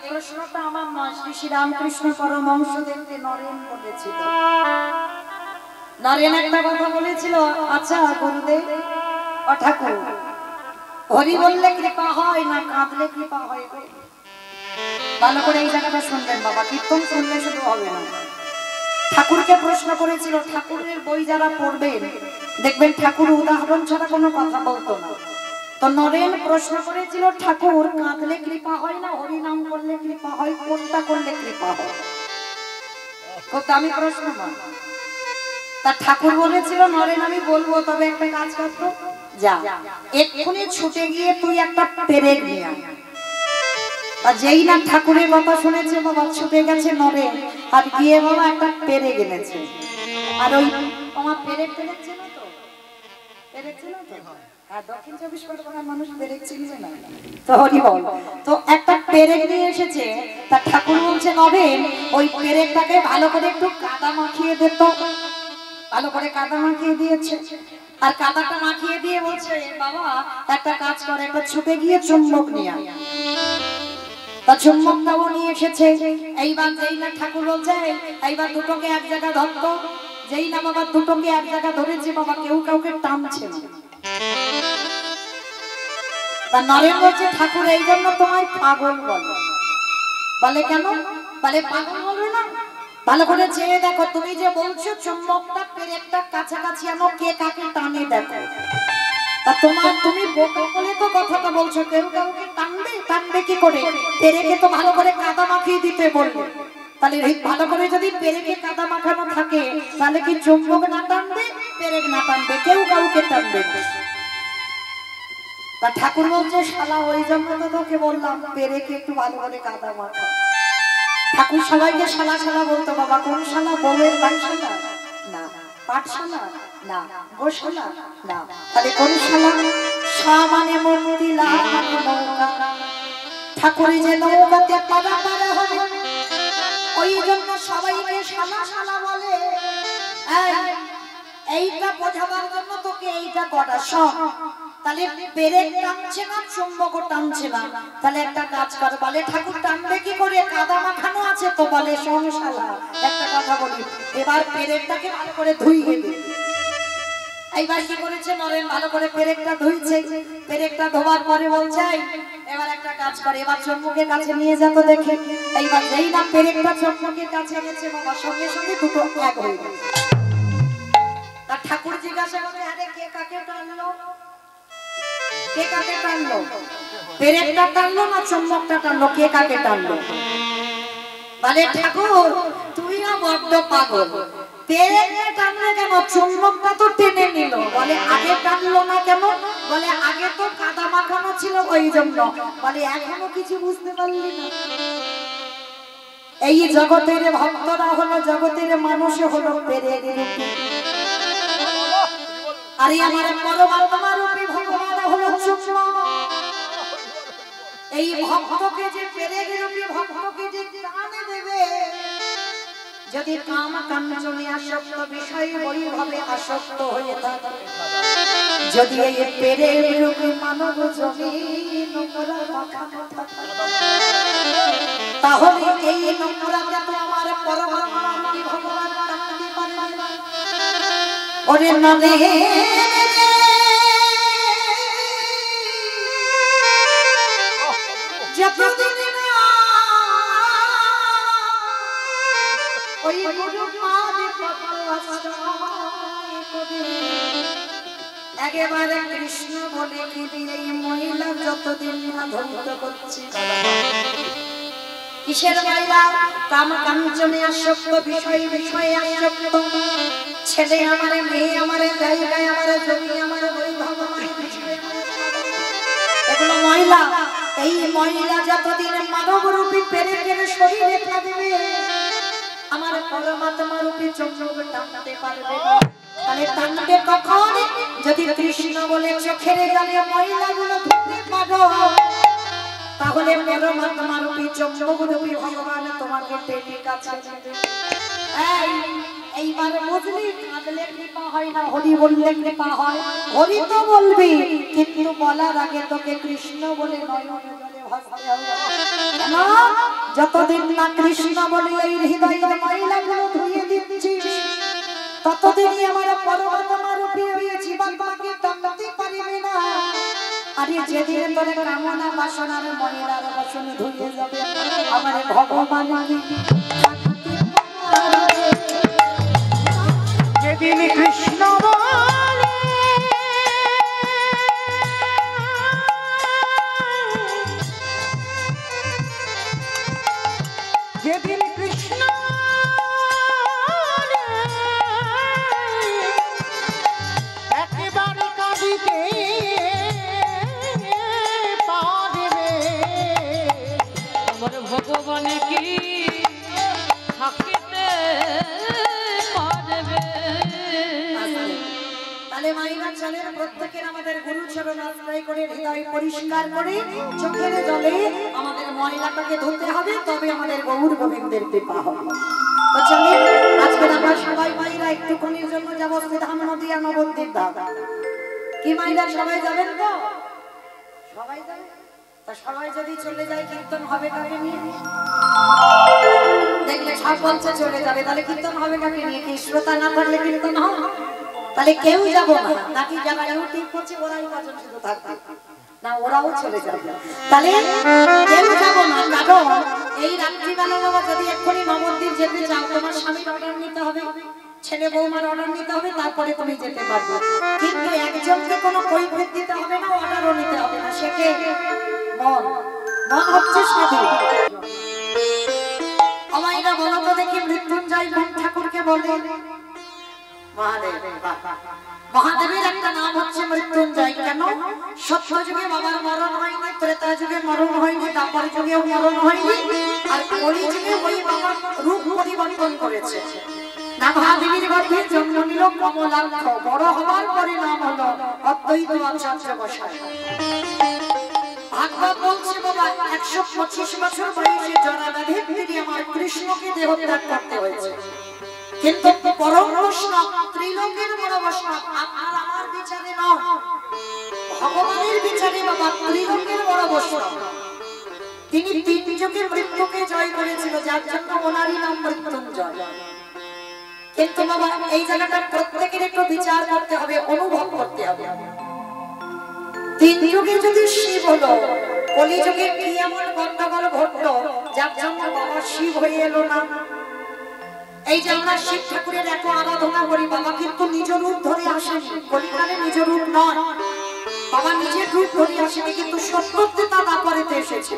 প্রশ্নটা আমার নয়, শ্রী শ্রী রামকৃষ্ণ পরমহংসদেবকে নরেন বলেছিল। নরেন একটা কথা বলেছিল, আচ্ছা গুরুদেব ও ঠাকুর, হরি বললে কৃপা হয় না কাঁদলে কৃপা হয়? ভালো করে এই জায়গাটা শুনবেন বাবা, কীর্তন শুনলে শুধু হবে না। ঠাকুরকে প্রশ্ন করেছিল, ঠাকুরের বই যারা পড়বেন দেখবেন ঠাকুর উদাহরণ ছাড়া কোনো কথা বলতো না। তো নরেন প্রশ্ন করেছিল, ঠাকুর কাঁদলে কৃপা হয় না হরি নাম করলে কৃপা হয়, কোনটা করলে কৃপা হয়? খুব দামি প্রশ্ন না। তা ঠাকুর বলেছিল, নরেন আমি বলবো, তবে একটা কাজ করতো, যা এক্ষুনি ছুটে গিয়ে তুই একটা পেরেক নিয়ে আয়। আর যেই না ঠাকুরের কথা শুনেছে বাবা, ছুটে গেছে নরেন আর গিয়ে বাবা একটা পেরেক এনেছে। আর ওই আমার পেরেক ছিল তো, পেরেক ছিল তো, আর দক্ষিণ 24 পরগনার মানুষ পেরেক চিনবে না তো, হরি বল। তো একটা পেরেক নিয়ে এসেছে। তা ঠাকুর বলছে, নরেন ওই পেরেকটাকে ভালো করে একটু কাদা মাখিয়ে দে তো। ভালো করে কাদা মাখিয়ে দিয়েছে। আর কাদাটা মাখিয়ে দিয়ে বলছে, বাবা একটা কাজ করে, একটা ছুটে গিয়ে চুম্বক নিয়ে আয়। তা চুম্বকটাও নিয়ে এসেছে। এইবার যেই না ঠাকুর বলছে, এইবার দুটোকে এক জায়গায় ধরতো। যেই না বাবা দুটোকে এক জায়গায় ধরেছে বাবা, কেউ কাউকে টানছে না। তা নরেন বলছে, ঠাকুর এই জন্য তোমায় পাগল বলে। বলে কেন? বলে পাগল বলবে না, ভালো করে চেয়ে দেখো, তুমি যে বলছো চুম্বকটা পেরেকটা কাছাকাছি আনো, কে কাকে টানে দেখো। তা তুমি বোকা বলে তো কথাটা বলছো, কেউ কাউকে টানবে? টানবে কি করে? পেরেকে তো ভালো করে কাদা মাখিয়ে দিতে বলবো। তাহলে ভালো করে যদি পেরেকে কাদা মাখানো থাকে, তাহলে কি চুম্বক না টানবে, পেরেক না টানবে, কেউ কাউকে টানবে। তা ঠাকুর বলছে, শালা ওই জন্য তো তোকে বললাম পেরেকে একটু ভালো করে কাদা মাখা। ঠাকুর সবাইকে শালা শালা বলতো বাবা। কোন শালা? বউয়ের বাড়িশালা না, পাঠশালা না, গোশালা না, তাহলে কোন শালা? শা মানে মন্দির, লা মানে নৌকা। ঠাকুরে যে নৌকাতে পারাপার হবে, ওই জন্য সবাইকে শালা শালা বলে। এইটা বোঝাবার জন্য তোকে এইটা করা সব। তাহলে পেরেক টানছে না, চুম্বক টানছে না, তাহলে একটা কাজ কর। বলে ঠাকুর টানবে কি করে? কাদা মাখানো আছে তো। বলে সংসালা, একটা কথা বলি, এবার পেরেকটাকে ভালো করে ধুইয়ে দে। এইবার কি করেছে নরেন? ভালো করে পেরেকটা ধুইছে। পেরেকটা ধোয়ার পরে বলছে, এবার একটা কাজ করে, এবার চুম্বকের কাছে নিয়ে যেত দেখে। এইবার যেই না পেরেকটা চুম্বকের কাছে এনেছে বাবা, সঙ্গে সঙ্গে দুটো এক হয়ে গেছে। তার ঠাকুর জিজ্ঞাসা করে, আরে কে কাকে টানলো? কে কাকে টানলো? পেরেকটা টানলো না চুম্বকটা টানলো? কে কাকে টানলো? বলে ঠাকুর তুইও বড্ড পাগল, পেরেকটা টানলে কেন, চুম্বকটা তো টেনে নিল। বলে আগে টানলো না কেন? বলে আগে তো কাদা মাখানো ছিল ওই জন্য। বলে এখনো কিছু বুঝতে পারলি না? এই জগতের ভক্তরা হলো, জগতের মানুষ হলো পেরেক রূপী। আরে আমার পরমাত্মা রূপী ভগবান হলো চুম্বক। এই ভক্তকে যে পেরেক রূপী ভক্তকে যে টানে দেবে, যদি কাম কাঞ্চনে আসক্ত, বিষয় বৈভবে আসক্ত হয়ে থাকে, যদি এই পেরেক রূপী মানব জমিন নোংরা মাখানো থাকে, তাহলে এই নোংরাকে তো আমার পরমাত্মা রূপী ভগবান টানতে পারবে না। ওরে নরে যতদিন ওই গুরু পাদে একেবারে কৃষ্ণ বলে এই মহিলা যতদিন না ধ্বংস করছে। কিসের মহিলা? কাম কাঞ্চনে আসক্ত, বিষয় বিষয়ে আসক্ত। ছেলে আমারে, মেয়ে আমারে, জায়গায় আমারে, জমি আমারে, বৈভব আমারে, এগুলো মহিলা। এই মহিলা যতদিন মানব রূপী পেরেকের শরীরে থাকবে, আমার পরমাত্মা রূপী চুম্বক টানতে পারবে না। তাহলে টানবে কখন? যদি কৃষ্ণ বলে চোখের জলে মহিলাগুলো ধুতে পারো, তাহলে পরমাত্মা রূপী চুম্বক রূপী ভগবান তোমাকে টেনে কাছে নেবে। এইবার বুঝলি, কাঁদলে কৃপা হয় না, হরি বললে কৃপা হয়। হরি তো বলবি, কিন্তু বলার আগে তোকে কৃষ্ণ বলে নয়ন জলে যতদিন না কৃষ্ণ বলে এই হৃদয়ের ময়লাগুলো ধুয়ে দিচ্ছি ততদিনই আমার পরমাত্মা রূপী হয়ে জীবাত্মাকে টানতে পারবে না। আরে যেদিন তোর কামনা বাসনার ময়লার বাসন ধুয়ে যাবে আমার ভগবান যেদিন কৃষ্ণ বলে যেদিন কৃষ্ণ একেবারে কাঁদিতে পারবে আমার ভগবান কি থাকিতে পারবে। তাহলে মাইনা চলেন প্রত্যেকের আমাদের গুরুচরণ আশ্রয় করে হৃদয় পরিষ্কার করে চোখের জলে আমাদের ময়লাটাকে ধুতে হবে, তবে আমাদের গৌর গোবিন্দের কৃপা হবে। তো চলেন আজকে আমরা সবাই মাইরা একটুখানির জন্য যাবো ধাম নদী আর নবদ্বীপ ধাম। কি মাইরা সবাই যাবেন তো? সবাই যাবেন? তা সবাই যদি চলে যায় কীর্তন হবে কাকে নিয়ে? দেখলে সব বলছে চলে যাবে, তাহলে কীর্তন হবে কাকে নিয়ে? কি শ্রোতা না থাকলে কীর্তন হবে? তাহলে কেউ যাব না, নাকি যারা ইউটিউব করছে ওরাই কজন শুধু থাকবে না? ওরাও চলে যাবে। তাহলে কেউ যাব না, কারণ এই রাত্রিবেলা বাবা যদি এক্ষুনি নবদ্বীপ যেতে চাও তোমার স্বামীর অর্ডার নিতে হবে, ছেলে বৌমার অর্ডার নিতে হবে, তারপরে তুমি যেতে পারবে। কিন্তু একজনকে কোনো কৈফিয়ত দিতে হবে না, অর্ডারও নিতে হবে না। সে কে? মন। মন হচ্ছে স্বাধীন। আমাইরা বলো তো দেখি মৃত্যুঞ্জয় কোন ঠাকুরকে বলে? মহাদেব। মহাদেবের একটা নাম হচ্ছে মৃত্যুঞ্জয়। কেন? সত্য যুগে বাবার মরণ হয়নি, ত্রেতা যুগে মরণ হয়নি, দ্বাপর যুগেও মরণ হয়নি, আর কলি যুগে ওই বাবার রূপ পরিবর্তন করেছে। নাভাদেবীর গর্ভে জন্ম নিল কমলাক্ষ, বড় হবার পরে নাম হলো অদ্বৈত আচার্য গোসাই। ভাগবত বলছে বাবা 125 বছর বয়সে জরাব্যাধির তিনি আমার কৃষ্ণকে দেহত্যাগ করতে হয়েছে। কিন্তু পরম বৈষ্ণব, ত্রিলোকের বড় বৈষ্ণব, আপনার আমার বিচারে নয়, ভগবানের বিচারে বাবা ত্রিলোকের বড় বৈষ্ণব। তিনি 3 যুগের মৃত্যুকে জয় করেছিল, যার জন্য ওনারই নাম মৃত্যুঞ্জয়। কিন্তু বাবা এই জায়গাটা প্রত্যেকের একটু বিচার করতে হবে, অনুভব করতে হবে। 3 যুগে যদি শিব হলো, কলি যুগে কি এমন গন্ডগোল ঘটলো যার জন্য বাবা শিব হয়ে এলো না? এই যে আমরা শিব ঠাকুরের এত আরাধনা করি, বাবা কিন্তু নিজ রূপ ধরে আসেনি, কলিকালে নিজ রূপ নয়, বাবা নিজের রূপ ধরে আসেনি, কিন্তু সত্যতা দাপরেতে এসেছে,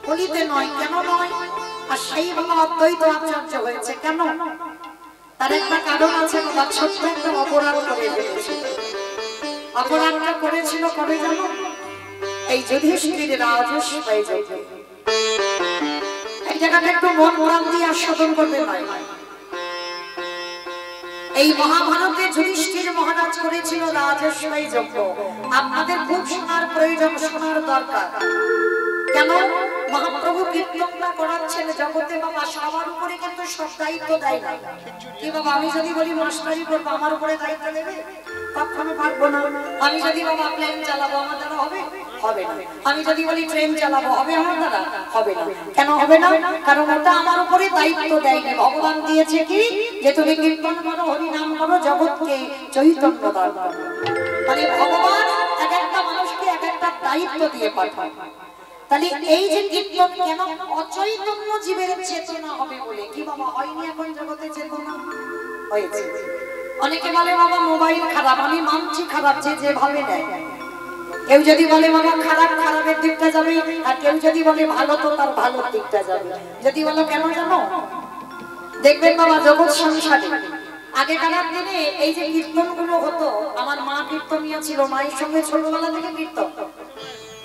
কলিতে নয়। কেন নয়? আর সেই বাবা অদ্বৈত আচার্য হয়েছে কেন? তার একটা কারণ আছে বাবা। ছোট্ট একটা অপরাধ করে ফেলেছিল। অপরাধটা করেছিল কবে জানো? এই যুধিষ্ঠির রাজস্বাই যজ্ঞে। এই জায়গাটা একটু মন প্রাণ দিয়ে আস্বাদন করবে ভাই। এই মহাভারতে যুধিষ্ঠির মহারাজ করেছিল রাজস্বাই যজ্ঞ। আপনাদের খুব শোনার প্রয়োজন, শোনার দরকার। কেন? মহাপ্রভু কীর্তনটা করাচ্ছেন জগতে বাবা, সবার উপরে কিন্তু সব দায়িত্ব দেয় না। কি বাবা আমি যদি বলি মাস্টারি করবো, আমার উপরে দায়িত্ব দেবে? কখনো পারবো না। আমি যদি বাবা প্লেন চালাবো, আমার দ্বারা হবে? হবে না। আমি যদি বলি ট্রেন চালাবো, হবে আমার দ্বারা? হবে না। কেন হবে না? কারণ ওটা আমার উপরে দায়িত্ব দেয়নি। ভগবান দিয়েছে কি, যে তুমি কীর্তন করো, হরি নাম করো, জগৎকে চৈতন্য দান করো। মানে ভগবান এক একটা মানুষকে এক একটা দায়িত্ব দিয়ে পাঠায়। তাহলে এই যে কীর্তন কেন? অচৈতন্য জীবের চেতনা হবে বলে। কি বাবা হয়নি এখন জগতে চেতনা? হয়েছে। অনেকে বলে বাবা মোবাইল খারাপ, আমি মানছি খারাপ, যে যেভাবে নেয়। কেউ যদি বলে বাবা খারাপ, খারাপের দিকটা যাবে, আর কেউ যদি বলে ভালো, তো তার ভালোর দিকটা যাবে। যদি বলো কেন জানো? দেখবেন বাবা জগৎ সংসারে আগেকার দিনে এই যে কীর্তনগুলো হতো, আমার মা কীর্তনিয়া ছিল, মায়ের সঙ্গে ছোটবেলা থেকে কীর্তন।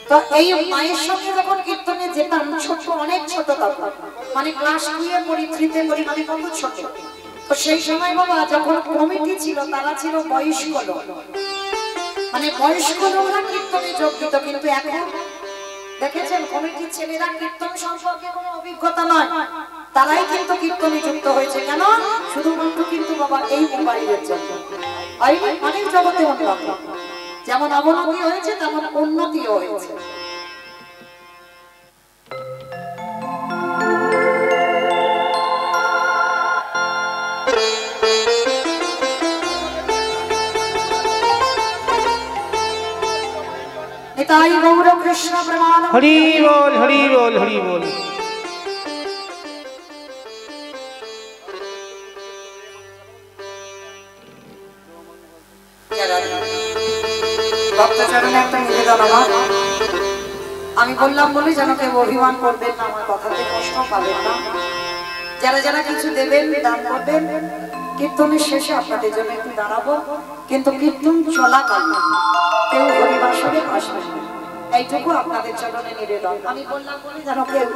তো এই মায়ের সঙ্গে যখন কীর্তনে যেতাম, ছোট অনেক ছোট তখন, মানে ক্লাস 2 পড়ি, 3 পড়ি, মানে কত ছোট। তো সেই সময় বাবা যখন কমিটি ছিল, তারা ছিল বয়স্ক লোক, মানে বয়স্ক লোকরা কীর্তনে যোগ দিত। কিন্তু এখন দেখেছেন কমিটির ছেলেরা কীর্তন সম্পর্কে কোনো অভিজ্ঞতা নয়, তারাই কিন্তু কীর্তনে যুক্ত হয়েছে। কেন? শুধুমাত্র কিন্তু বাবা এই মোবাইলের জন্য। অনেক জগতে উন্নত, যেমন অবনতি হয়েছে তেমন উন্নতিও হয়েছে। নিতাই গৌর কৃষ্ণ প্রেমানন্দ। হরি বল হরি বল হরি বল। ভক্তচরণে একটা নিবেদন আমার, আমি বললাম বলে যেন কেউ অভিমান করবেন না, আমার কথাতে কষ্ট পাবেন না। যারা যারা কিছু দেবেন, দান করবেন, কীর্তনের শেষে আপনাদের জন্য একটু দাঁড়াবো, কিন্তু কীর্তন চলাকালীন কেউ হরিবাসরে আসবেন না, এইটুকু আপনাদের চরণে নিবেদন। আমি বললাম বলে যেন কেউ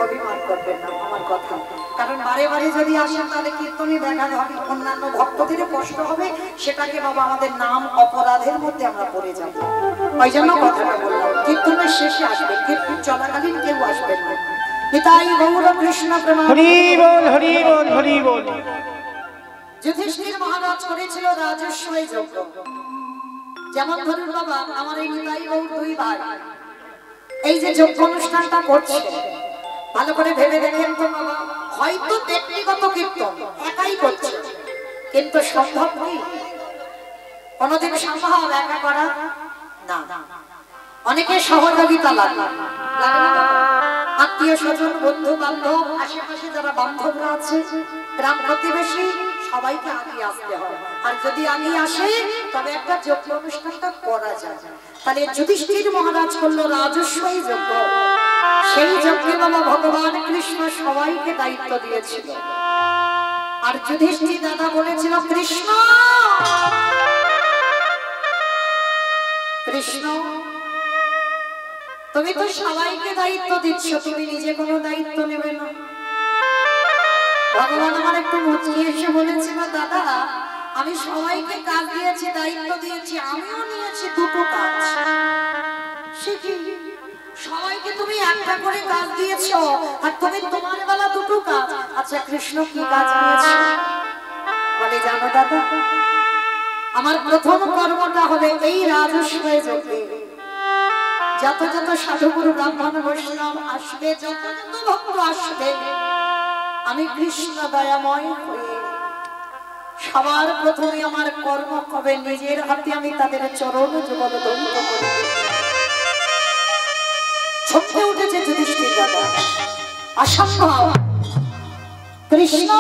অভিমান করবেন না আমার কথা, কারণ বারে বারে যদি আসেন তাহলে কীর্তনই দেখা হবে, অন্যান্য ভক্তদের কষ্ট হবে, সেটাকে বাবা আমাদের নাম অপরাধের মধ্যে আমরা পড়ে যাব। ওই জন্য কথাটা বললাম, কীর্তনের শেষে আসবেন, কীর্তন চলাকালীন কেউ আসবেন না। নিতাই গৌর কৃষ্ণ প্রেমানন্দ। হরি বল হরি বল হরি বল। যুধিষ্ঠির মহারাজ করেছিল রাজস্বই যজ্ঞ। যেমন ধরুন বাবা, আমার এই নিতাই গৌর দুই ভাই এই যে যজ্ঞ অনুষ্ঠানটা করছে, ভালো করে ভেবে দেখেন তো বাবা, হয়তো ব্যক্তিগত কীর্তন একাই করছে, কিন্তু সম্ভব কি? কোনদিন সম্ভব একা করা না, অনেকে সহযোগিতা লাগে, আত্মীয় স্বজন, বন্ধু বান্ধব, আশেপাশে যারা বান্ধবরা আছে, গ্রাম প্রতিবেশী, সবাইকে আগে আসতে হয়। আর যদি আমি আসে তবে একটা যজ্ঞ অনুষ্ঠানটা করা যায়। তাহলে যুধিষ্ঠির মহারাজ করলো রাজস্বই যজ্ঞ। সেই যজ্ঞে বাবা ভগবান কৃষ্ণ সবাইকে দায়িত্ব দিয়েছিল। আর যুধিষ্ঠির দাদা বলেছিল, কৃষ্ণ কৃষ্ণ তুমি তো সবাইকে দায়িত্ব দিচ্ছ, তুমি নিজে কোনো দায়িত্ব নেবে না। ভগবান আমার একটু মুচকি এসে বলেছিল, দাদা আমি সবাইকে কাজ দিয়েছি, দায়িত্ব দিয়েছি, আমিও নিয়েছি দুটো কাজ। সে কি, সবাইকে তুমি একটা করে কাজ দিয়েছ আর তুমি তোমার বেলা দুটো কাজ। আচ্ছা কৃষ্ণ কি কাজ নিয়েছ? বলে, জানো দাদা, আমার প্রথম কর্মটা হবে এই রাজস্বই যজ্ঞে যত যত সাধুগুরু ব্রাহ্মণ বৈষ্ণব আসবে, যত যত ভক্ত আসবে, আমি কৃষ্ণ দয়াময় হয়ে সবার প্রথমে আমার কর্ম হবে নিজের হাতে আমি তাদের চরণ যুগল দণ্ড করে। ছটকে উঠেছে যুধিষ্ঠির দাদা, অসম্ভব, কৃষ্ণ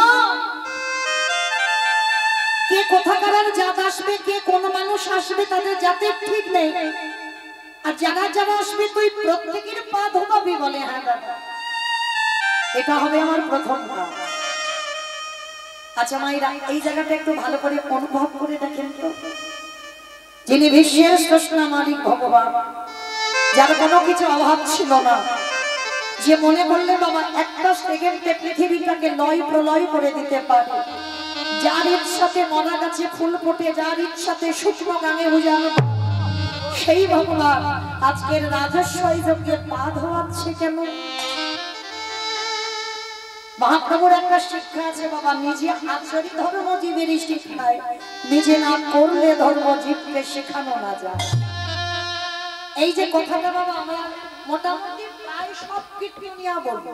কে কোথাকার জাত আসবে, কে কোন মানুষ আসবে, তাদের জাতের ঠিক নেই, আর যারা যারা আসবে তুই প্রত্যেকের পা ধোবাবি। বলে, হ্যাঁ দাদা, এটা হবে আমার প্রথম কাজ। আচ্ছা মায়েরা, এই জায়গাটা একটু ভালো করে অনুভব করে দেখেন তো, যিনি বিশ্বের স্রষ্টা মালিক ভগবান, যার কোনো কিছু অভাব ছিল না, যে মনে করলে বাবা একটা সেকেন্ডে পৃথিবীটাকে লয় প্রলয় করে দিতে পারে, যার ইচ্ছাতে মরা গাছে ফুল ফোটে, যার ইচ্ছাতে শুকনো গাঙে উজানো, সেই ভগবান আজকের রাজস্বই যজ্ঞে পা ধোয়াচ্ছে কেন? মহাপ্রভুর একটা শিক্ষা আছে বাবা, নিজে আচরি ধর্ম জীবের শিক্ষায়, নিজে না করলে ধর্ম জীবকে শেখানো না যায়। এই যে কথাটা বাবা আমরা মোটামুটি প্রায় সব কীর্তনিয়া বলবো,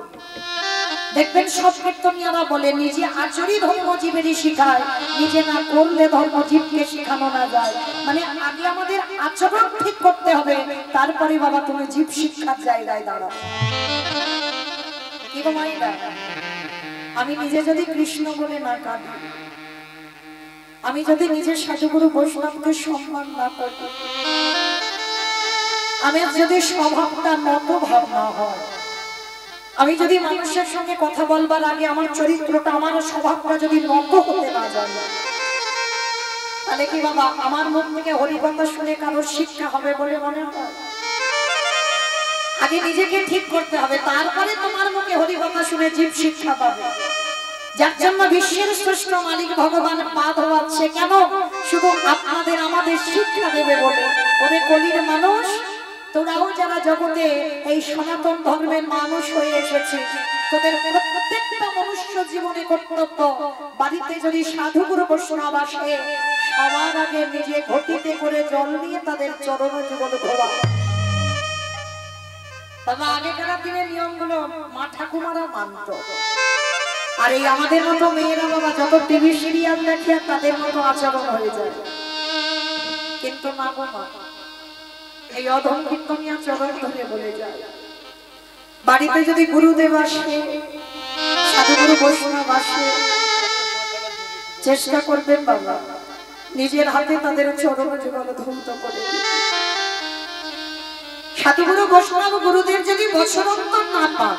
দেখবেন সব কীর্তনিয়ারা বলে নিজে আচরি ধর্ম জীবের শিখায়, নিজে না করলে ধর্ম জীবকে শেখানো না যায়। মানে আগে আমাদের আচরণ ঠিক করতে হবে, তারপরে বাবা তুমি জীব শিক্ষার জায়গায় দাঁড়াও। কি গো মাইরা, আমি নিজে যদি কৃষ্ণ বলে না কাঁদি, আমি যদি নিজের সাধুগুরু বৈষ্ণবকে সম্মান না করি, আমি যদি স্বভাবটা নত ভাব না হয়, আমি যদি মানুষের সঙ্গে কথা বলবার আগে আমার চরিত্রটা, আমার স্বভাবটা যদি নত হতে না যায়, তাহলে কি বাবা আমার মুখ থেকে হরিকথা শুনে কারোর শিক্ষা হবে বলে মনে হয়? আগে নিজেকে ঠিক করতে হবে, তারপরে তোমার মুখে হরিকথা শুনে জীব শিক্ষা পাবে। যার জন্য বিশ্বের শ্রেষ্ঠ মালিক ভগবান পা ধোয়াচ্ছে কেন? শুধু আপনাদের আমাদের শিক্ষা দেবে বলে। ওরে কলির মানুষ, তোরাও যারা জগতে এই সনাতন ধর্মের মানুষ হয়ে এসেছে, তোদের প্রত্যেকটা মনুষ্য জীবনে কর্তব্য, বাড়িতে যদি সাধুগুরু বৈষ্ণব আসে, সবার আগে নিজে ঘটিতে করে জল নিয়ে তাদের চরণ যুগল ধোয়া। তবে আগেকার দিনের নিয়মগুলো মা ঠাকুমারা মানত, আর এই আমাদের মতো মেয়েরা বাবা যত টিভি সিরিয়াল দেখে তাদের মতো আচরণ হয়ে যায়। কিন্তু না গো মা, এই অধম কীর্তনিয়া চরণ ধরে বলে যায়, বাড়িতে যদি গুরুদেব আসে, সাধুগুরু বৈষ্ণব আসে, চেষ্টা করবেন বাবা নিজের হাতে তাদের চরণ যুগল ধৌত করে দিতে। সাধুগুরু বৈষ্ণব গুরুদেব যদি বছরন্তর না পান,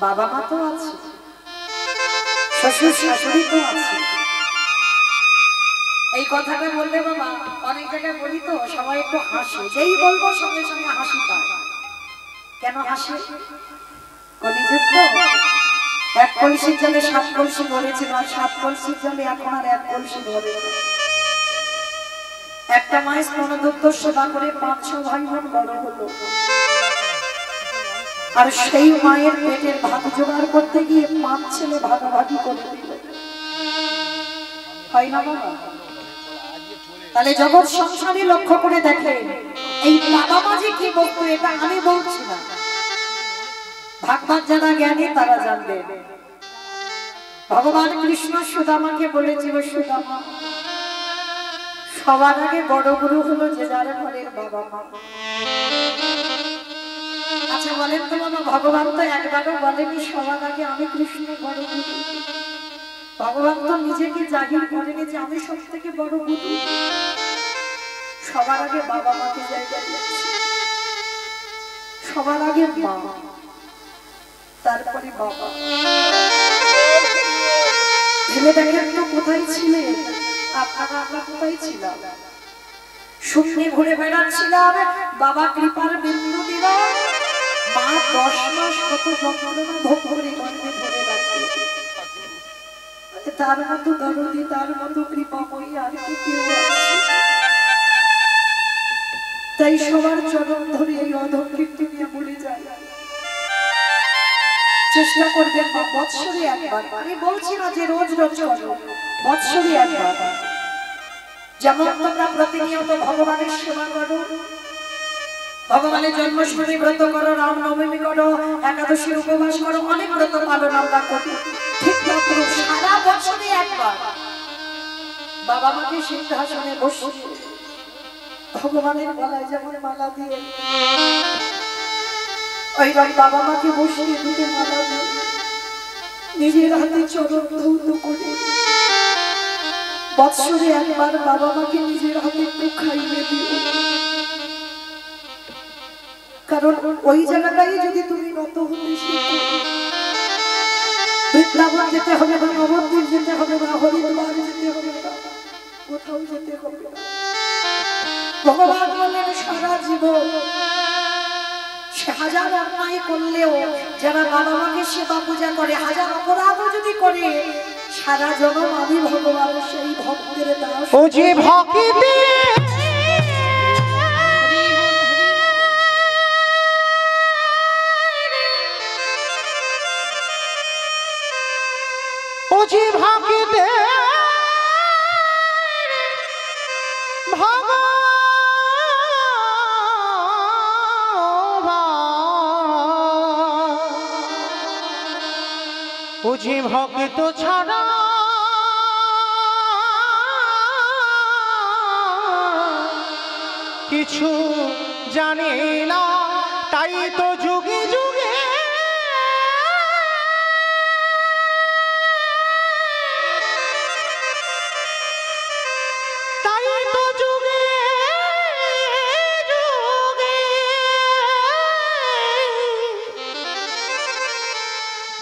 বাবা মা তো আছে, শ্বশুর শাশুড়ি তো আছে। এই কথাটা বললে বাবা অনেক জায়গায় বলি তো সবাই একটু হাসে, যেই বলবো সঙ্গে সঙ্গে হাসি পায়। কেন হাসে? কলিযুগ তো, এক কলসির জলে 7 কলসি ভরেছিল, আর 7 কলসির জলে এখন আর 1 কলসি ভরে না। একটা মায়ের স্তনদুগ্ধ সেবা করে 500 ভাই বোন বড় হলো, আর সেই মায়ের পেটের ভাত জোগাড় করতে গিয়ে 5 ছেলে ভাগাভাগি করে দিল, হয় না বাবা? তাহলে জগৎ সংসারে লক্ষ্য করে দেখেন, এই বাবা মা যে কি বলতো এটা আমি বলছি না, ভাগবত যারা জ্ঞানী তারা জানবে। ভগবান কৃষ্ণ সুদামাকে বলেছিল, সুদামা সবার আগে বড় গুরু হলো যে যার ঘরের বাবা মা। আচ্ছা বলেন তো বাবা, ভগবান তো একবারও বলেনি সবার আগে আমি কৃষ্ণ বড় গুরু। ভগবান তো নিজেকে জাহির করেনি যে আমি সব থেকে বড় গুরু। সবার আগে বাবা মাকে জায়গা দিয়েছে, সবার আগে মা, তারপরে বাবা। ভেবে দেখেন তো কোথায় ছিলেন আপনারা, আমরা কোথায় ছিলাম? শূন্যে ঘুরে বেড়াচ্ছিলাম, বাবা কৃপার বিন্দু দিল, মা 10 মাস কত যন্ত্রণা ভোগ করে গর্ভে ধরে রাখলো। তার মতো দরদি, তার মতো কৃপাময়ী আর কি কেউ আছে? তাই সবার চরণ ধরে এই অধম কীর্তনিয়া বলে যায়, চেষ্টা করবেন বা বৎসরে একবার, আমি বলছি না যে রোজ রোজ করো, বৎসরে একবার। যেমন তোমরা প্রতিনিয়ত ভগবানের সেবা করো, ভগবানের জন্মাষ্টমী ব্রত করো, রামনবমী করো, একাদশীর উপবাস করো, অনেক ব্রত পালন আমরা করি, ঠিক তদ্রূপ সারা বছরে একবার বাবা মাকে সিংহাসনে বসিয়ে ভগবানের গলায় যেমন মালা দিয়ে, ওইরকম বাবা মাকে বসিয়ে দিতে মালা দিয়ে নিজের হাতে চরণ ধৌত করে বৎসরে একবার বাবা মাকে নিজের হাতে একটু খাইয়ে দিও। কারণ ওই জায়গাটাই যদি তুমি নত হতে শিখো, বৃন্দাবন যেতে হবে না, নবদ্বীপ যেতে হবে না, হরিদ্বার যেতে হবে না, কোথাও যেতে হবে না। ভগবান বললেন সারা জীবন সে হাজার অন্যায় করলেও যারা বাবা মাকে সেবা পূজা করে, হাজার অপরাধও যদি করে, সারা জনম আমি ভগবান সেই ভক্তের দাস। ও যে ভক্তি ও যে ভক্তি বুঝি ভক্ত ছাড়া কিছু জানে না, তাই তো যুগে যুগে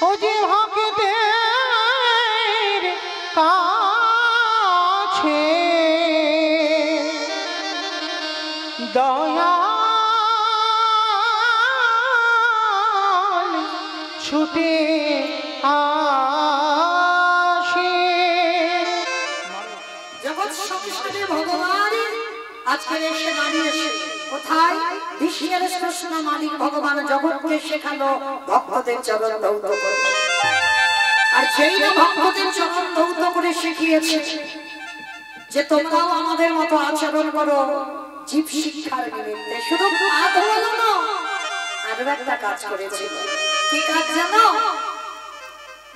ও যে ভক্তের কাছে দয়াল ছুটে আসে। জগৎ সংসারে ভগবান আজকে এসে দাঁড়িয়েছে কোথায়? বিশ্বের শ্রেষ্ঠ মালিক ভগবান জগৎকে শেখালো ভক্তদের চরণ ধৌত করতে। আর যেই না ভক্তদের চরণ ধৌত করে শিখিয়েছে যে তোমরাও আমাদের মতো আচরণ করো জীব শিক্ষার নিমিত্তে, শুধু পা ধোয়ালো না, আরো একটা কাজ করেছিল। কি কাজ জানো?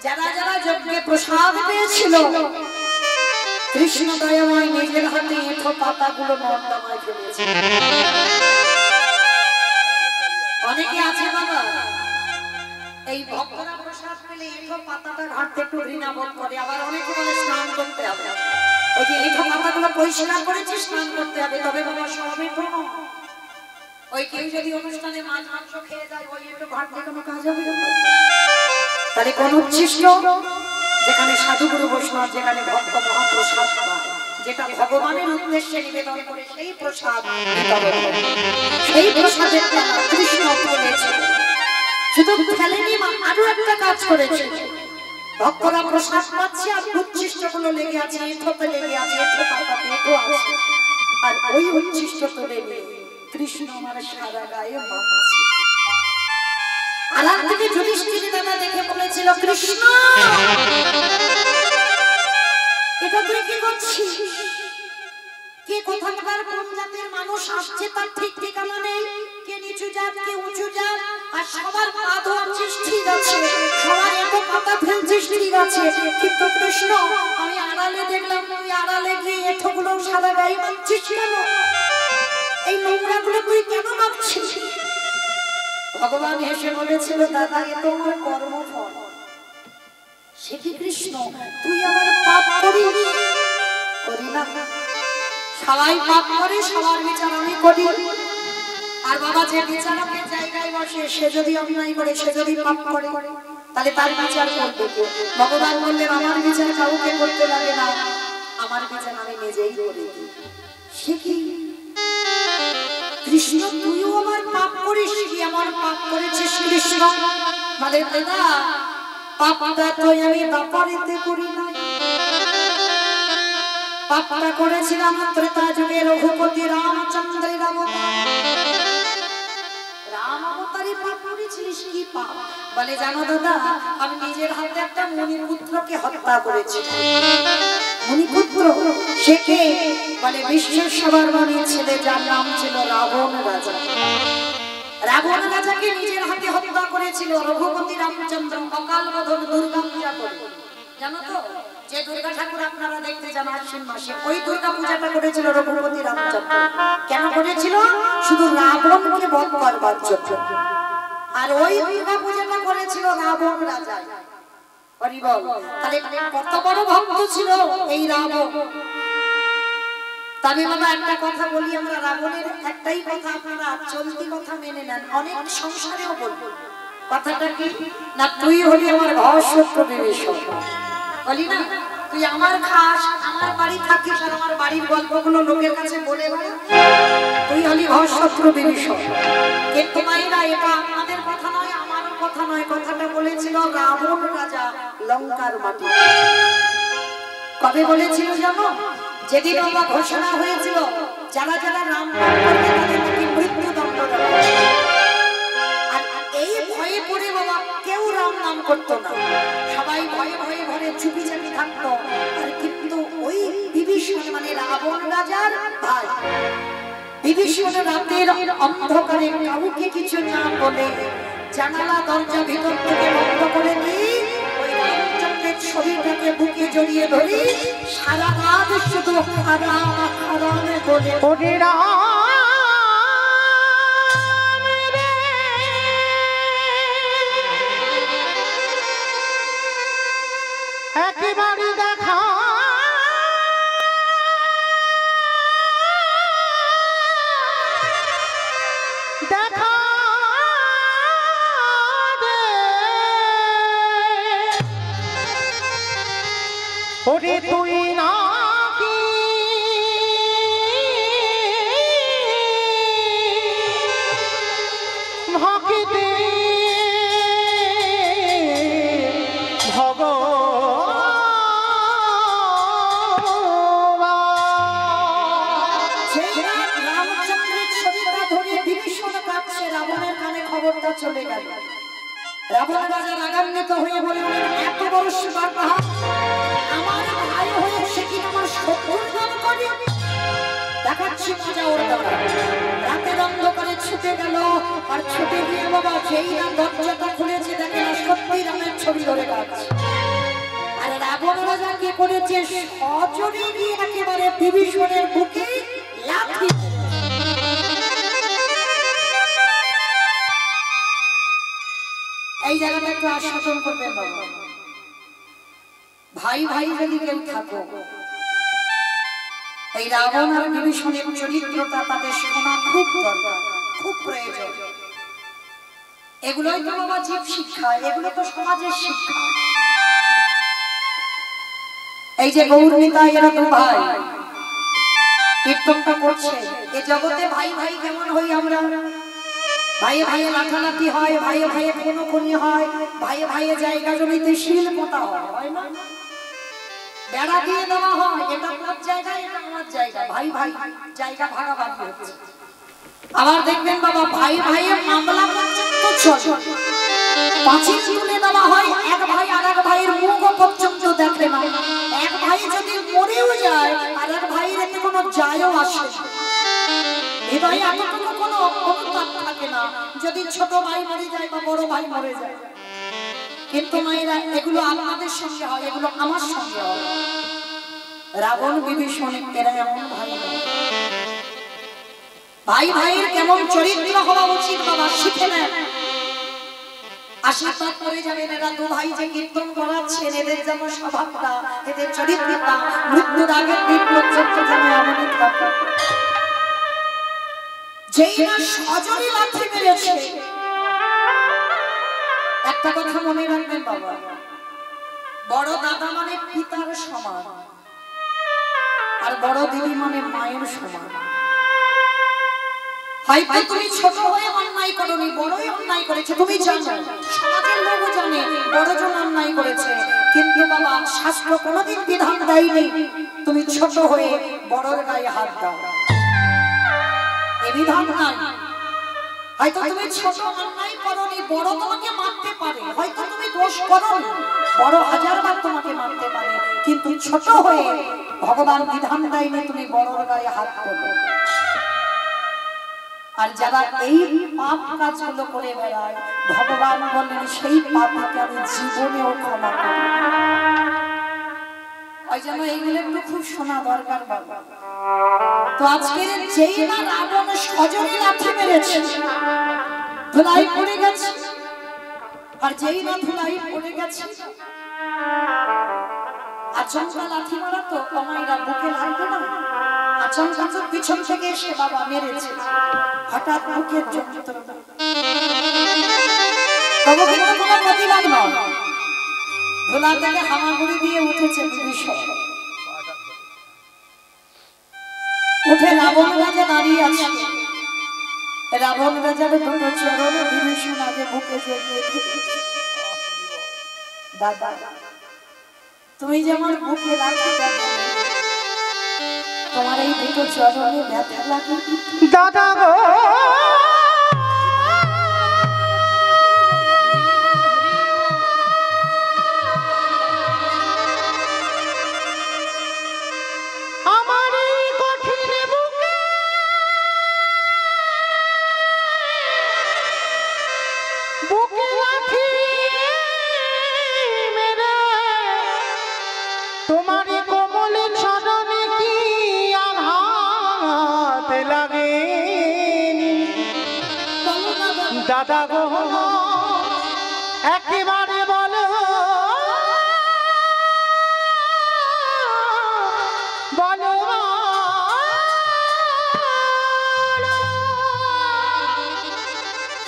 যারা যারা যজ্ঞে প্রসাদ পেয়েছিল কৃষ্ণ দয়াময় নিজের হাতে এঁঠো পাতাগুলো নর্দমায় ফেলেছে। অনেকে আছে বাবা এই ভক্তরা প্রসাদ পেলে এঁঠো পাতাটা ঘাটতে একটু ঘৃণা বোধ করে, আবার অনেকে বলে স্নান করতে হবে। ওই যে এঁঠো পাতাগুলো পরিষ্কার করেছে স্নান করতে হবে, তবে বাবা সব এঁঠো নয়। ওই কেউ যদি অনুষ্ঠানে মাছ মাংস খেয়ে যায় ওই এঁঠো ঘাটতে কোনো কাজ হবে না। তাহলে কোন উচ্ছিষ্ট যেখানে সাধুগুরু বৈষ্ণব, যেখানে ভক্ত মহাপ্রসাদ পায়, যেটা ভগবানের উদ্দেশ্যে নিবেদন করে সেই প্রসাদ, সেই প্রসাদের দ্বারা কৃষ্ণ বলেছে শুধু ফেলেনি, আরো একটা কাজ করেছে। ভক্তরা প্রসাদ পাচ্ছে আর উচ্ছিষ্ট গুলো লেগে আছে, এঁঠোতে লেগে আছে, এঁঠো পাতাতে এঁঠো আছে, আর ওই উচ্ছিষ্ট তুলে নিয়ে কৃষ্ণ আমার সারা গায়ে মাখছে। আলাদা থেকে যুধিষ্ঠির দাদা দেখে বলেছিল, কৃষ্ণ এটা তুই কি করছিস? কে কোথাকার কোন জাতের মানুষ আসছে তার ঠিক ঠিকানা নেই, কে নিচু জাত কে উঁচু জাত, আর সবার পা ধরছিস ঠিক আছে, সবার এঁঠো পাতা ফেলছিস ঠিক আছে, কিন্তু কৃষ্ণ আমি আড়ালে দেখলাম তুই আড়ালে গিয়ে এঁঠোগুলো সারা গায়ে মাখছিস কেন? এই নোংরা গুলো তুই কেন মাখছিস? ভগবান হেসে বলেছিল, দাদা এ তো আমার কর্মফল। সে কি কৃষ্ণ তুই আমার পাপ করিস? করি না, সবাই পাপ করে, সবার বিচার আমি করি। আর বাবা যে বিচারকের জায়গায় বসে সে যদি অন্যায় করে, সে যদি পাপ করে, তাহলে তার বিচার করবে কে? ভগবান বললেন আমার বিচার কাউকে করতে লাগে না, আমার বিচার আমি নিজেই করে দিই। সে কি কৃষ্ণ তুইও আমার পাপ করিস? কি আমার পাপ করেছিস কৃষ্ণ? মানে দাদা পাপটা তো আমি দাপরিতে করি না, পাপটা করেছিলাম ত্রেতা যুগে রঘুপতি রামচন্দ্রের অবতার। রাম অবতারে পাপ করেছিস? কি পাপ? বলে জানো দাদা আমি নিজের হাতে একটা মণিপুত্রকে হত্যা করেছি। মণিপুত্র সে কে? বলে বিশ্বের সবার মনে ছেলে যার নাম ছিল রাবণ রাজা। রাবণ রাজাকে নিজের হাতে হত্যা করেছিল রঘুপতি রামচন্দ্র অকাল বোধন দুর্গা পূজা করে। জানো তো যে দুর্গা ঠাকুর আপনারা দেখতে যান আশ্বিন মাসে, ওই দুর্গা পূজাটা করেছিল রঘুপতি রামচন্দ্র। কেন করেছিল? শুধু রাবণকে বধ করবার জন্য। আর ওই দুর্গা পূজাটা করেছিল রাবণ রাজা। তাহলে কত বড় ভক্ত ছিল এই রাবণ। তবে বাবা একটা কথা বলি, আমরা রাবণের একটাই কথা আপনারা চলতি কথা মেনে নেন, অনেক সংসারেও বলবো। কথাটা কি না, তুই হলি আমার ঘর শত্রু বিভীষণ। বলি না তুই আমার খাস, আমার বাড়ি থাকিস, আর আমার বাড়ির গল্পগুলো লোকের কাছে বলে বেড়া, তুই হলি ঘর শত্রু বিভীষণ। কিন্তু মাইরা এটা আমাদের কথা নয়, আমারও কথা নয়, কথাটা বলেছিল রাবণ রাজা লঙ্কার মাটি। কবে বলেছিল জানো? যেদিন বাবা ঘোষণা হয়েছিল যারা যারা রাম নাম করবে তাদেরকে মৃত্যুদণ্ড দেওয়া হবে। আর এই ভয়ে পড়ে বাবা কেউ রাম নাম করতো না, সবাই ভয়ে ভয়ে ঘরে চুপি চাপি থাকতো। আর কিন্তু ওই বিভীষণ মানে রাবণ রাজার ভাই বিভীষণ রাতের অন্ধকারে কাউকে কিছু না বলে জানালা দরজা ভিতর থেকে বন্ধ করে দিয়ে ওই রামচন্দ্রের ছবিটাকে বুকে জড়িয়ে ধরি সারা রাত শুধু খারাপ খারাপ বলে ওরে একেবারে দেখা দেখা দে ওরে তুই নাকি ভক্তি চলে গেল। রাবণ রাজা রাগান্বিত হয়ে বলে এত বড় সুবার্তা আমার ভাই হয়ে সে কি আমার শত্রুর নাম করে? দেখাচ্ছি মজা ওর দ্বারা। রাতের অন্ধকারে ছুটে গেল, আর ছুটে গিয়ে বাবা যেই না দরজাটা খুলেছে দেখে না সত্যি রামের ছবি ধরে গাছ। আর রাবণ রাজা কি করেছে? সজনে গিয়ে একেবারে বিভীষণের বুকে একটু আস্বাদন করবেন বাবা। ভাই ভাই যদি কেউ থাকো, এই রাবণ আর বিভীষণের চরিত্রটা তাদের শোনা খুব দরকার, খুব প্রয়োজন। এগুলোই তো বাবা জীব শিক্ষা, এগুলো তো সমাজের শিক্ষা। এই যে গৌরমিতা এরা দু ভাই কীর্তনটা করছে, এ জগতে ভাই ভাই কেমন হই আমরা? ভাইয়ে ভাইয়ে লাঠালাঠি হয়, ভাইয়ে ভাইয়ে খুনোখুনি হয়, ভাইয়ে ভাইয়ে জায়গা জমিতে শিল পোতা হয় না? বেড়া দিয়ে দেওয়া হয়, এটা তোমার জায়গা, এটা আমার জায়গা, ভাই ভাই জায়গা ভাগাভাগি হচ্ছে। আবার দেখবেন বাবা ভাই ভাইয়ে মামলা পর্যন্ত চলে, পাঁচিল তুলে দেওয়া হয়, এক ভাই আর এক ভাইয়ের মুখ পর্যন্ত দেখে না। এক ভাই যদি মরেও যায় আর এক ভাইয়ের এতে কোনো যায়ও আসে না, হৃদয়ে এতটুকু কোনো অনুতাপ থাকে না যদি ছোট ভাই মরে যায় বা বড় ভাই মরে যায়। কিন্তু মায়েরা এগুলো আপনাদের সঙ্গে হয়, এগুলো আমার সঙ্গে হয়। রাবণ বিভীষণ এরা এমন ভাই নয়। ভাই ভাইয়ের কেমন চরিত্র হওয়া উচিত বাবা শিখে নেন, আশীর্বাদ করে যাবেন। এরা দু ভাই যে কীর্তন করাচ্ছেন, এদের যেন স্বভাবটা, এদের চরিত্রটা মৃত্যুর আগের দিন পর্যন্ত যেন এমনই থাকে। যেই না সজনী লাঠি মেরেছে, একটা কথা মনে রাখবেন বাবা, বড় দাদা মানে পিতার সমান, আর বড় দিদি মানে মায়ের সমান। হয়তো তুমি ছোট হয়ে অন্যায় করনি, বড়ই অন্যায় করেছে, তুমি জানো, সমাজের লোকও জানে বড়জন অন্যায় করেছে, কিন্তু বাবা শাস্ত্র কোনোদিন বিধান দেয়নি তুমি ছোট হয়ে বড়র গায়ে হাত দাও, এ বিধান নাই। হয়তো তুমি ছোট অন্যায় করনি, বড় তোমাকে মারতে পারে, হয়তো তুমি দোষ করনি, বড় হাজারবার তোমাকে মারতে পারে, কিন্তু ছোট হয়ে ভগবান বিধান দেয়নি তুমি বড়র গায়ে হাত করো। আর যারা এই পাপ কাজগুলো করে বেড়ায়, ভগবান বলেন সেই পাপকে আমি জীবনেও ক্ষমা করি। ওই জন্য এইগুলো একটু খুব শোনা দরকার বাবা। তো আজকে যেই না রাবণ সজনী লাঠি মেরেছে, ধুলাই পড়ে গেছে, আর যেই না ধুলাই পড়ে গেছে, আচমকা লাঠি মারা তো কমাইরা বুকে লাগবে না, আচমকা তো পিছন থেকে এসে বাবা মেরেছে, হঠাৎ বুকের যন্ত্রণা, তবু কিন্তু কোনো প্রতিবাদ নয়, ধুলা থেকে হামাগুড়ি দিয়ে উঠেছে বিভীষণ, উঠে রাবণ রাজা দাঁড়িয়ে আছে। রাবণ রাজার দুটো চরণ বিভীষণ আগে বুকে জড়িয়ে ধরেছে। দাদা তুমি যেমন বুকে লাগছে, তোমার এই দুটো চরণে ব্যথা লাগে দাদা গো, আমার এই কঠিন বুকে বুকে লাঠি মেরে তোমার কোমল চরণে কি আঘাত লাগে দাদা গো, একেবারে বলো বলো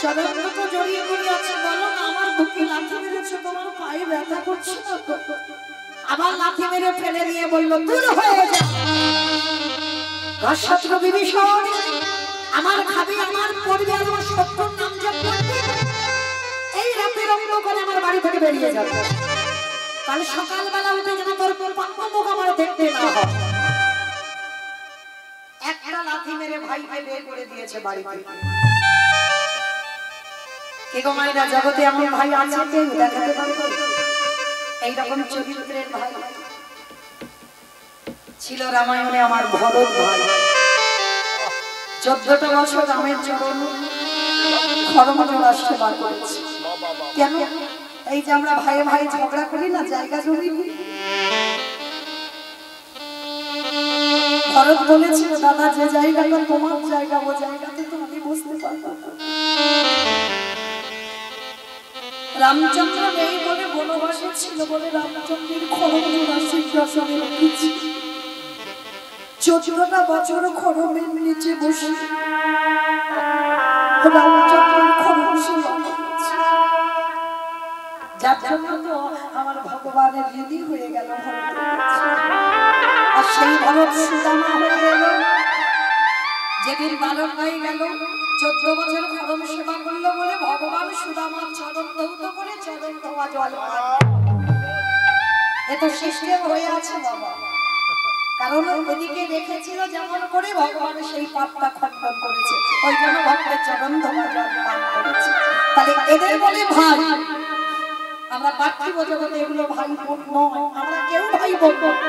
চরণ দুটো জড়িয়ে জড়িয়ে আছে, বলো না আমার বুকে লাঠি মেরেছে, তোমার পায়ে ব্যথা করছে না তো? আবার লাঠি মেরে ফেলে দিয়ে বলল দূর হয়ে যা রাজশাস্ত্র বিভীষণ, আমার খাবে আমার পড়বে, আমার সত্যর নাম জপ করবে, এই রাতের অন্ধকারে আমার বাড়ি থেকে বেরিয়ে যাবে, কাল সকালবেলা উঠে যেন তোর পাপ্পা মুখ আমার দেখতে না হয়। একটা লাঠি মেরে ভাইকে বের করে দিয়েছে বাড়ি থেকে। কে গো মায়েরা, জগতে এমন ভাই আছে কেউ দেখাতে পারবে? এইরকম চরিত্রের ভাই ছিল রামায়ণে আমার ভরত ভাই, 14টা বছর রামের চরণ খরমজোড়া সেবা করেছে। কেন? এই যে আমরা ভাই ভাই ঝগড়া করি না, জায়গা জমি, ভরত বলেছিল দাদা যে জায়গাটা তোমার জায়গা, ও জায়গাতে তো আমি বসতে পারবো না। রামচন্দ্র নেই বলে বনবাসে ছিল বলে রামচন্দ্রের খড়মজোড়া সিংহাসনে রেখেছি। 14টা বছর খড়মের নিচে বসে রামচন্দ্রের খড়ম সেবা করেছি। যার জন্য তো আমার ভগবানের ঋণী হয়ে গেল আর সেই ভরত সুদামা হয়ে গেল। যেদিন বালক হয়ে গেল 14 বছর খড়ম সেবা করলো বলে ভগবান সুদামার চরণ ধৌত করে চরণ ধোয়া জল পান। এ তো সিস্টেম হয়ে আছে বাবা, কারণ ওদিকে রেখেছিল যেমন করে ভগবান সেই পাপটা খণ্ডন করেছে, ওই জন্য ভক্তের চরণ ধোয়া জল পান করেছে। তাহলে এদের বলে ভাই, আমরা পার্থিব জগতে এগুলো ভাই বোন নয়, আমরা কেউ ভাই বোন নয়।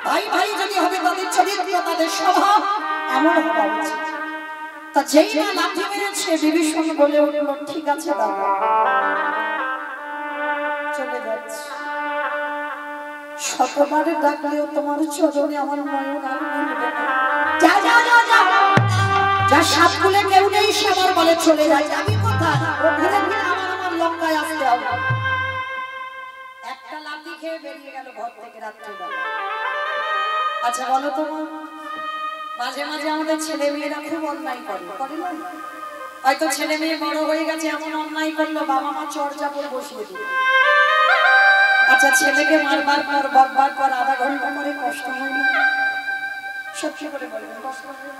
ভাই ভাই যদি হবে তাদের চরিত্র তাদের স্বভাব এমন হওয়া উচিত। তা যেই না লাঠি মেরেছে বিভীষণ বলে উঠল, ঠিক আছে দাদা চলে যাচ্ছে, শতবারে ডাকলেও তোমার চরণে আমার নয়ন আর মিলবে না। যা যা যা যা যা, সাপ খুলে কেউ নেই সে আমার বলে চলে যায়। আমি কোথায় ধীরে ধীরে আমার লঙ্কায় আসতে হবে। একটা লাঠি খেয়ে বেরিয়ে গেল ঘর থেকে রাত্রিবেলা। আচ্ছা বলো তো, মাঝে মাঝে আমাদের ছেলে মেয়েরা খুব অন্যায় করে না? হয়তো ছেলে মেয়ে বড় হয়ে গেছে, এমন অন্যায় করলো বাবা মা চর্চা করে বসিয়ে দিল। আচ্ছা ছেলেকে মারবার পর বকবার পর আধা ঘন্টা করে কষ্ট হয় না? সত্যি করে বলবেন কষ্ট হয়?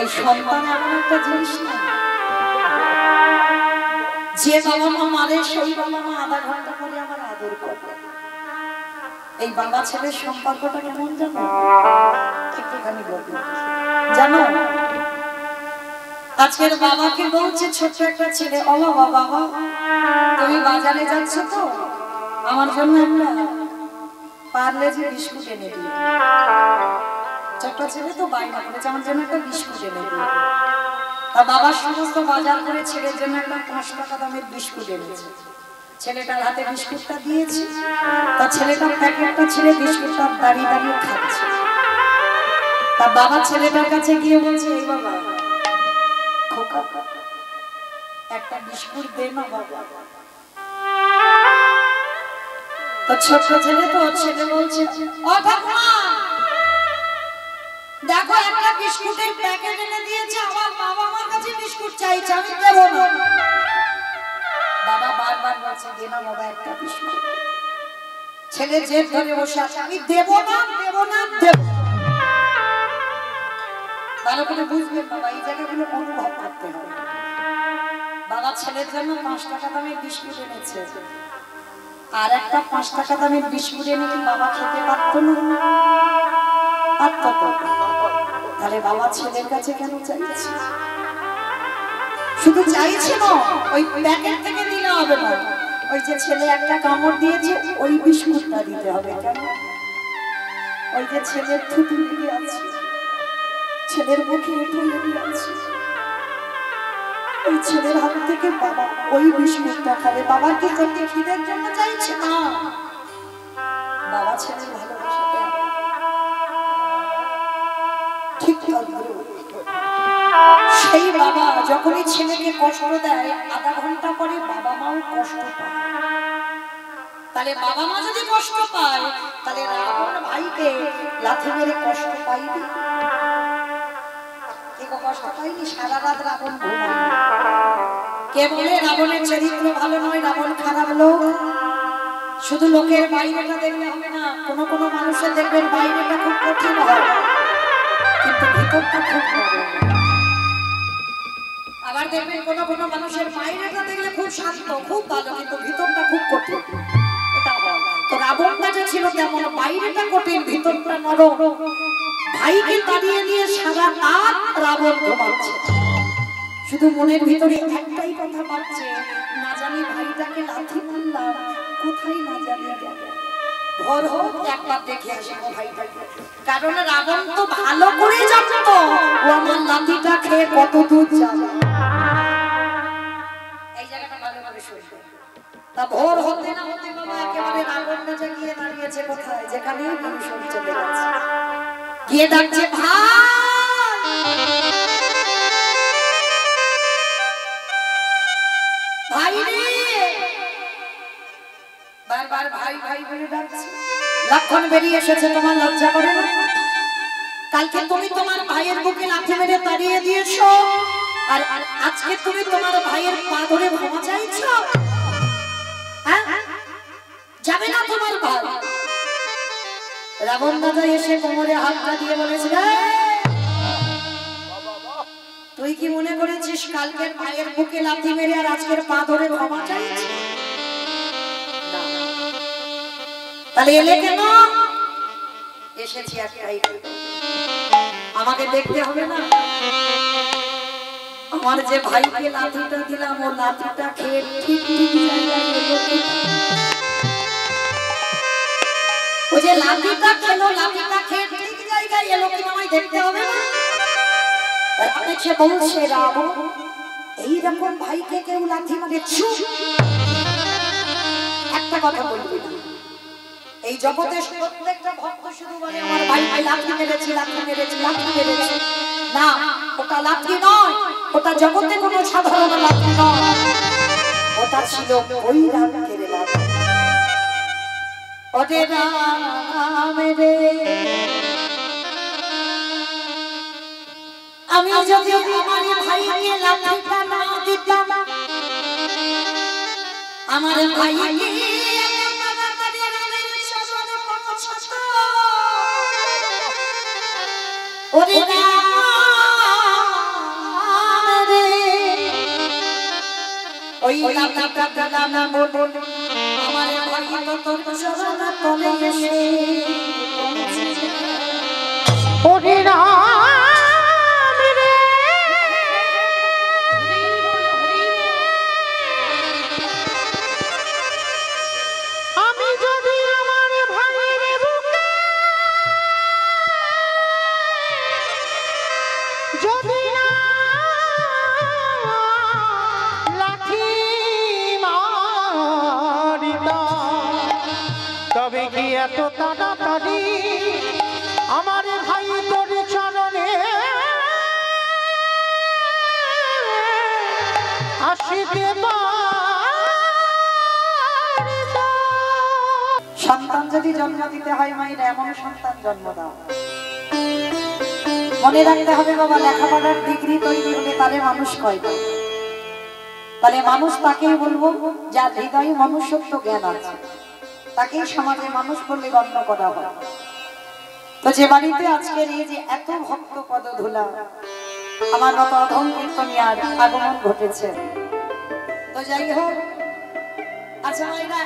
এই সন্তান এমন একটা জিনিস না, যে বাবা মা মারে সেই বাবা মা আধা ঘন্টা করে আমার আদর করে। এই বাবা ছেলের সম্পর্কটা কেমন জানো? একটুখানি বলবো জানো, আজকের বাবাকে বলছে ছোট্ট একটা ছেলে, ও বাবা বাবা তুমি বাজারে যাচ্ছ তো, আমার জন্য একটা পার্লেজি বিস্কুট এনে দিও। ছোট্ট ছেলে তো বায়না করেছে আমার জন্য একটা বিস্কুট এনে দিও। আর বাবার সমস্ত বাজার করে ছেলের জন্য একটা 5 টাকা দামের বিস্কুট এনেছে। ছেলেটার হাতে বিস্কুটটা দিয়েছে, তা ছেলেটার প্যাকেটটা ছেড়ে বিস্কুটটা দাঁড়িয়ে দাঁড়িয়ে খাচ্ছে। তা বাবা ছেলেটার কাছে গিয়ে বলছে, এই বাবা খোকা একটা বিস্কুট দে না বাবা। তো ছোট্ট ছেলে তো ছেলে বলছে, ও ঠাকুমা দেখো একটা বিস্কুটের প্যাকেট এনে দিয়েছে, আমার বাবা আমার কাছে বিস্কুট চাইছে, আমি দেবো না। বাবা বারবার বলছে দে না বাবা একটা বিস্কুট। ছেলে জেদ ধরে বসে আছে, আমি দেবো না দেবো না দেবো। ভালো করে বুঝবেন বাবা, এই জায়গাগুলো অনুভব করতে হবে। বাবা ছেলের জন্য 5 টাকা দামের বিস্কুট এনেছে, আর একটা 5 টাকা দামের বিস্কুট এনে কি বাবা খেতে পারত না? পারত তো। তাহলে বাবা ছেলের কাছে কেন চাইছে? শুধু চাইছে না, ওই প্যাকেট থেকে দিলে হবে না, ওই যে ছেলে একটা কামড় দিয়েছে ওই বিস্কুটটা দিতে হবে। কেন? ওই যে ছেলের থুতু লেগে আছে, ছেলের মুখে এঁটো লেগে আছে, ওই ছেলের হাত থেকে বাবা ওই বিস্কুটটা খাবে। বাবা কি করতে খিদের জন্য চাইছে না, বাবা ছেলের ভালোবাসাটা ঠিক সেই বাবা যখনই ছেলেকে কষ্ট দেয় আধা ঘন্টা পরে বাবা মাও কষ্ট পায়। তাহলে বাবা মা যদি কষ্ট পায় তাহলে রাবণ ভাইকে লাথি মেরে কষ্ট পাইনি? কষ্ট পাইনি? সারা রাত রাবণ ঘুমায়নি। কে বলে রাবণের চরিত্র ভালো নয়, রাবণ খারাপ লোক? শুধু লোকের বাইরেটা দেখলে হবে না, কোনো কোনো মানুষের দেখবেন বাইরেটা খুব কঠিন হয় কিন্তু ভিতরটা খুব নরম। আবার দেখবেন কোনো কোনো মানুষের বাইরেটা দেখলে খুব শান্ত খুব ভালো কিন্তু ভিতরটা খুব কঠিন। এটা হয়। তো রাবণটা যে ছিল তেমন, বাইরেটা কঠিন ভিতরটা নরম। ভাইকে তাড়িয়ে দিয়ে সারা রাত রাবণ ঘুমাচ্ছে, শুধু মনের ভিতরে একটাই কথা ভাবছে, না জানি ভাইটাকে লাথি মারলাম কোথায় না জানি গেল, ভোর হোক একবার দেখে আসে ভাইটাকে। কারণ রাবণ তো ভালো করে জানতো ও আমার লাঠিটা খেয়ে কত দূর যাবে। এই জায়গাটা ভালো করে শুনবে। তা ভোর হতে না হতে বাবা একেবারে রাবণ রাজা গিয়ে দাঁড়িয়েছে কোথায়, যেখানে বিভীষণ চলে গেছে, গিয়ে ডাকছে ভাই বারবার ভাই ভাই বলে ডাকছে। লক্ষণ বেরিয়ে এসেছে, তোমার লজ্জা করে না? কালকে তুমি তোমার ভাইয়ের বুকে লাথি মেরে তাড়িয়ে দিয়েছো, আর আজকে তুমি তোমার ভাইয়ের পা ধরে ক্ষমা চাইছো। হ্যাঁ, যাবে না তোমার ভাই? রাবণ দাদা এসে কোমরে হাতটা দিয়ে বলেছিল, তুই কি মনে করেছিস কালকের ভাইয়ের বুকে লাথি মেরে আর আজকের পা ধরে ক্ষমা চাইছিস? তাহলে এলে কেন? এসেছি একটাই, আমাকে দেখতে হবে না আমার যে ভাইকে লাঠিটা দিলাম ও লাঠিটা খেয়ে ঠিক ঠিক জায়গায় এলো কি? ও যে লাঠিটা খেলো, লাঠিটা খেয়ে ঠিক জায়গায় এলো কি আমায় দেখতে হবে না? সে বলছে, রাবণ এইরকম ভাইকে কেউ লাঠি মারে? একটা কথা বলবি না, এই জগতের প্রত্যেকটা ভক্ত শুধু বলে আমার ভাইকে লাঠি মেরেছি, লাঠি মেরেছি, লাঠি মেরেছি। না, ওটা লাঠি নয়, ওটা জগতে কোনো সাধারণ লাঠি নয়, ওটা ছিল বৈরাগ্যের লাঠি। ওরে রাম রে, আমি যদি আমার ভাইকে লাঠিটা না দিতাম, আমার ভাইকে ওরে রাম রে, ওই লাঠিটা দিলাম না বলে আমার ভাই তো তোর চরণ তলে এসে ওরে রাম রে, আমি যদি আমার ভাইয়ের বুকে যদি না লাঠি মারিতাম, তবে কি এত তাড়াতাড়ি আমার ভাই তোর চরণে আসিতে পারিতাম? সন্তান যদি জন্ম দিতে হয় মায়ের, এমন সন্তান জন্ম দাও। মনে রাখতে হবে বাবা, লেখাপড়ার ডিগ্রি তৈরি হলে তাহলে মানুষ কয় না, তাহলে মানুষ তাকেই বলবো যার হৃদয়ে মনুষ্যত্ব জ্ঞান আছে, তাকেই সমাজে মানুষ বলে গণ্য করা হয়। তো যে বাড়িতে আজকের এই যে এত ভক্ত পদধূলা, আমার মতো অধম কীর্তনিয়ার আগমন ঘটেছে, তো যাই হোক, আচ্ছা এরা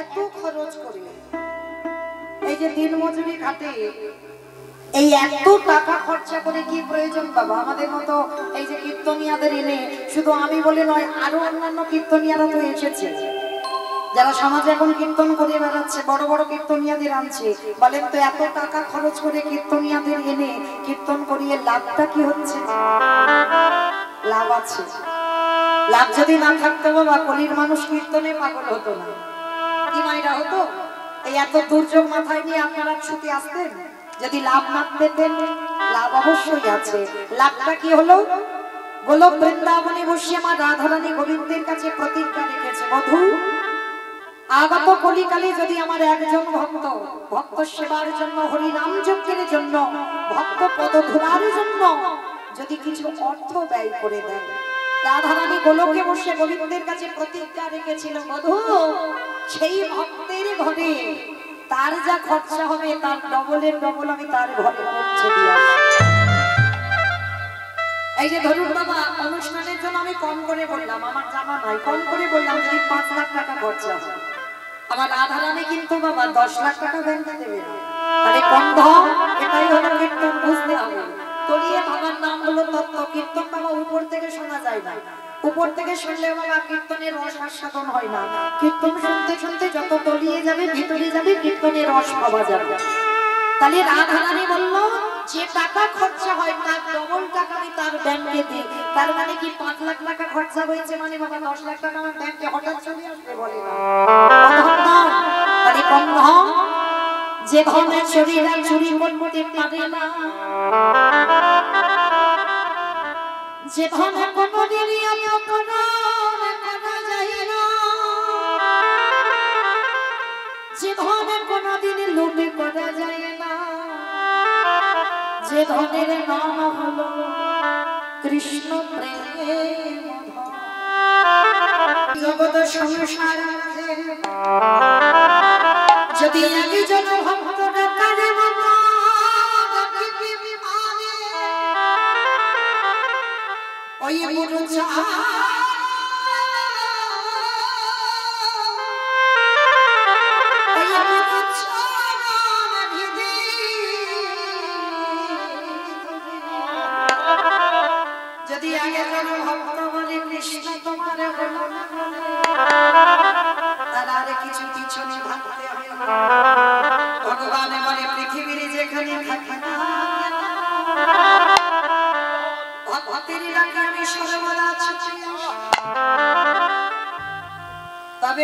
এত খরচ করে এই যে দিন মজুরি খাটে, এই এত টাকা খরচা করে কি প্রয়োজন বাবা? আমাদের মতো এই যে কীর্তনিয়াদের এনে, শুধু আমি বলে নয়, আরো অন্যান্য কীর্তনিয়ারা তো এসেছে, যারা সমাজে এখন কীর্তন করে বেড়াচ্ছে, বড় বড় কীর্তনিয়াদের আনছে। বলেন তো, এত টাকা খরচ করে কীর্তনিয়াদের এনে কীর্তন করিয়ে লাভটা কি হচ্ছে? লাভ আছে। লাভ যদি না থাকতো বাবা, কলির মানুষ কীর্তনে পাগল হতো না। কি মাইরা হতো? এই এত দুর্যোগ মাথায় নিয়ে আপনারা ছুটে আসতেন যদি লাভ না পেতেন? লাভ অবশ্যই আছে। লাভটা কি হলো? গোলক বৃন্দাবনে বসে আমার রাধারানী গোবিন্দের কাছে প্রতিজ্ঞা রেখেছে, বধূ আগত কলিকালে যদি আমার একজন ভক্ত ভক্ত সেবার জন্য, হরিনাম যজ্ঞের জন্য, ভক্ত পদধূলার জন্য যদি কিছু অর্থ ব্যয় করে দেন, রাধারানী গোলকে বসে গোবিন্দের কাছে প্রতিজ্ঞা রেখেছিল, বধূ সেই ভক্তের ঘরে তার যা খরচা হবে তার ডবলের ডবল আমি তার ঘরে পৌঁছে দিয়ে আসবো। এই যে ধরুন বাবা, অনুষ্ঠানের জন্য আমি কম করে বললাম, আমার জামা নাই, কম করে বললাম যদি 5 লাখ টাকা খরচা হয়, আমার রাধারানী কিন্তু বাবা 10 লাখ টাকা ব্যাংকে দেবে। তাহলে কম ধম, এটাই হলো কীর্তন, বুঝতে হবে। তলিয়ে বাবার নাম হলো তত্ত্ব। কীর্তন বাবা উপর থেকে শোনা যায় না, উপর থেকে শুনলে বাবা কীর্তনের রস আস্বাদন হয় না। কীর্তন শুনতে শুনতে যত তলিয়ে যাবে, ভিতরে যাবে, কীর্তনের রস পাওয়া যাবে। তাহলে রাধারানী বলল, যে টাকা খরচা হয় তার ডবল টাকা আমি তার ব্যাংকে দিই। তার মানে কি 5 লাখ টাকা খরচা হয়েছে মানে বাবা 10 লাখ টাকা আমার ব্যাংকে হঠাৎ চলে আসবে? বলে না। তাহলে কম ধম, যে ধনে চুরিরা চুরি করতে পারে না, যে ধনে কোনো রিয়া করা যায় না, যে ধনে কোনদিন লুটে করা যায় না, যে ধনের নাম হলো কৃষ্ণ প্রেম। জগৎ সংসার যদি একজন ভক্ত ডাকারে বাবা ডাকিবি পারে, ওই মুরু যদি আগে কোনো ভক্ত বলে কৃষ্ণ তোমার হলো না, তার আর কিছু পিছনে ভাবতে হবে। ভগবান বলে পৃথিবীর যেখানে থাকে না ভক্তের ডাকে আমি সর্বদা আছি। তবে